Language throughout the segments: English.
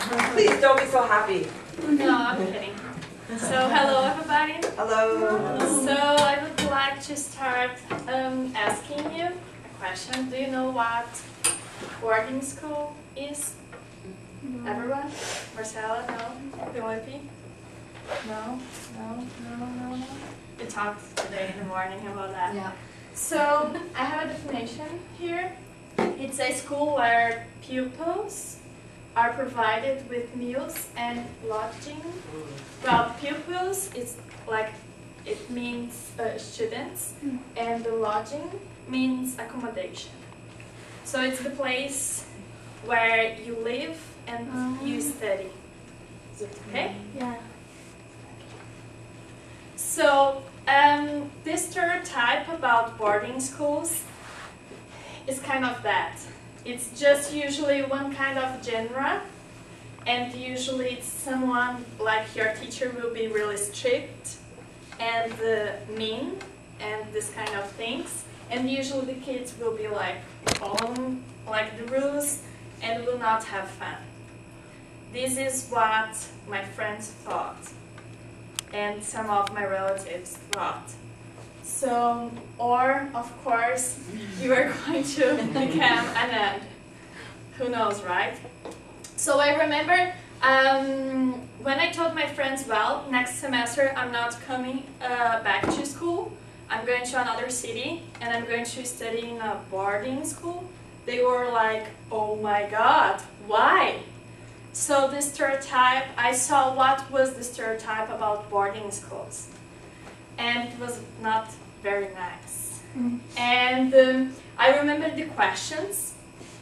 Please don't be so happy. No, I'm kidding. So, hello everybody. Hello. So, I would like to start asking you a question. Do you know what boarding school is? No. Everyone? Marcella? No? Philippi? No? No. We talked today in the morning about that. Yeah. So, I have a definition here. It's a school where pupils are provided with meals and lodging. Well, pupils, it means students, and the lodging means accommodation. So it's the place where you live and you study. Is it okay? Yeah. So this stereotype about boarding schools is kind of that. It's just usually one kind of genre, and usually it's someone like your teacher will be really strict and mean and this kind of things, and usually the kids will be like following like the rules and will not have fun. This is what my friends thought and some of my relatives thought. So, or of course, you are going to become a nun. Who knows, right? So I remember when I told my friends, well, next semester I'm not coming back to school. I'm going to another city and I'm going to study in a boarding school. They were like, oh my God, why? So the stereotype, I saw what was the stereotype about boarding schools. And it was not very nice. And I remember the questions,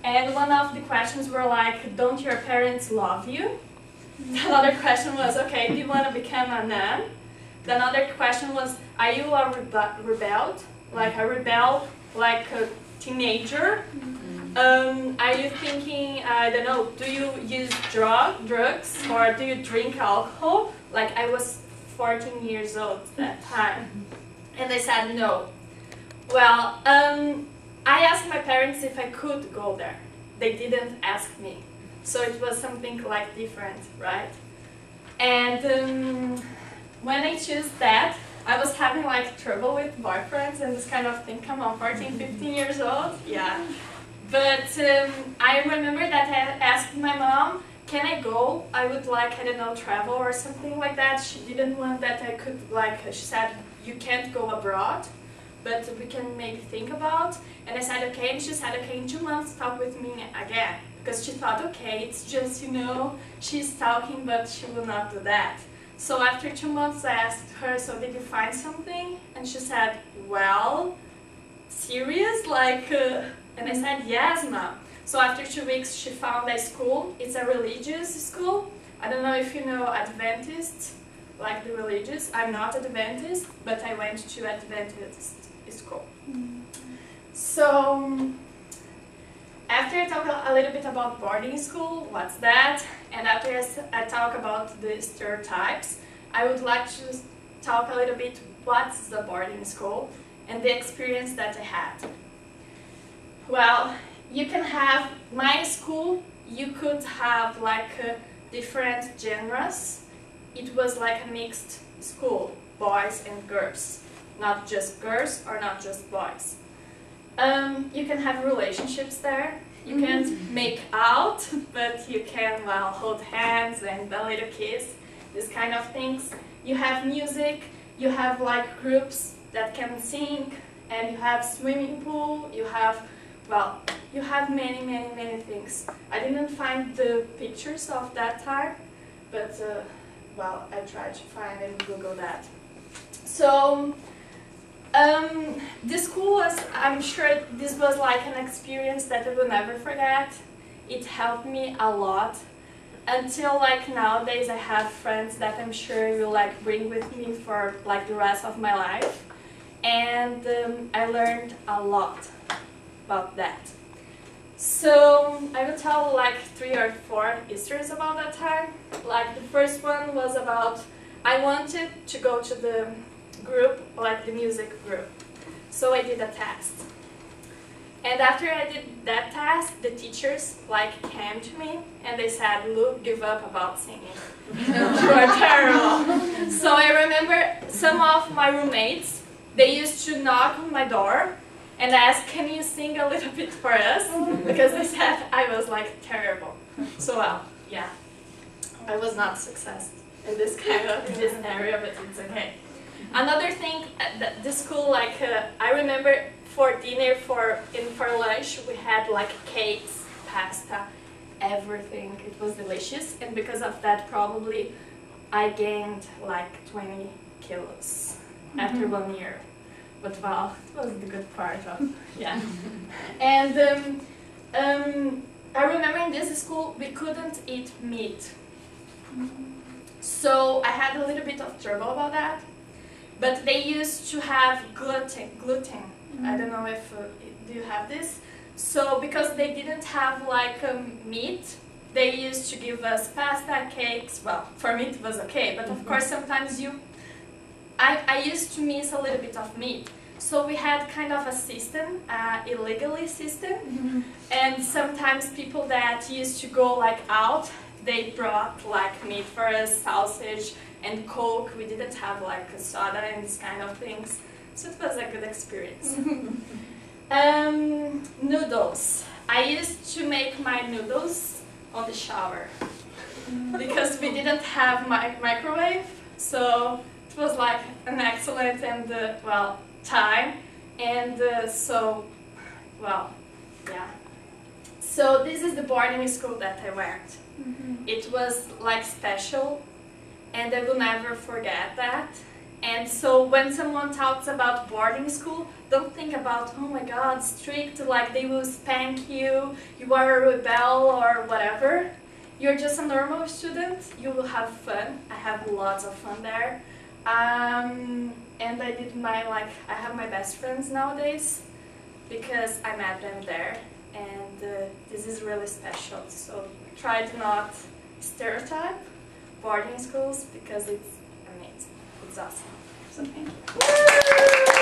and one of the questions were like, don't your parents love you? Another question was, okay, do you want to become a nun? Another question was, are you a rebel? Like a rebel, like a teenager? Are you thinking, I don't know, do you use drugs or do you drink alcohol? Like I was 14 years old at that time. And they said no. Well, I asked my parents if I could go there. They didn't ask me. So it was something like different, right? And when I chose that, I was having like trouble with boyfriends and this kind of thing. Come on, 14, 15 years old? Yeah. But I remember that I asked my mom, can I go? I would like, I don't know, travel or something like that. She didn't want that I could, like, she said, you can't go abroad, but we can maybe think about. And I said, okay, and she said, okay, in 2 months, talk with me again. Because she thought, okay, it's just, you know, she's talking, but she will not do that. So after 2 months, I asked her, so did you find something? And she said, well, serious? Like, and I said, yes, Mom. So after 2 weeks, she found a school. It's a religious school. I don't know if you know Adventist, like the religious. I'm not Adventist, but I went to Adventist school. So after I talk a little bit about boarding school, what's that? And after I talk about the stereotypes, I would like to talk a little bit what's the boarding school and the experience that I had. Well, you can have, my school, you could have like different genres. It was like a mixed school, boys and girls. Not just girls or not just boys. You can have relationships there. You can't make out, but you can, well, hold hands and a little kiss, this kind of things. You have music, you have like groups that can sing, and you have swimming pool, you have, well, you have many things. I didn't find the pictures of that time, but, well, I tried to find and Google that. So, the school was, I'm sure this was like an experience that I will never forget. It helped me a lot. Until like nowadays I have friends that I'm sure will like bring with me for like the rest of my life. And I learned a lot about that. So I will tell like 3 or 4 histories about that time. Like the first one was about, I wanted to go to the group, like the music group. So I did a test. And after I did that task, the teachers like came to me and they said, "Look, give up about singing. You are terrible." So I remember some of my roommates, they used to knock on my door and ask, "Can you sing a little bit for us?" Because they said I was like terrible. So well, yeah, I was not success in this this area, but it's okay. Another thing at the school, like I remember for dinner, for lunch, we had like cakes, pasta, everything. It was delicious, and because of that, probably I gained like 20 kilos after 1 year. But well, it was the good part of yeah. And I remember in this school we couldn't eat meat, so I had a little bit of trouble about that. But they used to have gluten. I don't know if do you have this. So because they didn't have like meat, they used to give us pasta, cakes. Well, for me it was okay, but of course sometimes I used to miss a little bit of meat. So we had kind of a system, illegally system, and sometimes people that used to go like out, they brought like meat for us, sausage and Coke. We didn't have like a soda and these kind of things, so it was a good experience. Noodles. I used to make my noodles on the shower because we didn't have microwave, so it was like an excellent and well time, and so well yeah. So this is the boarding school that I went. It was like special, and I will never forget that. And so when someone talks about boarding school, don't think about, oh my god, strict, like they will spank you, you are a rebel or whatever. You're just a normal student, you will have fun. I have lots of fun there. And I did I have my best friends nowadays because I met them there, and this is really special. So try to not stereotype boarding schools because it's amazing, it's awesome. So thank you.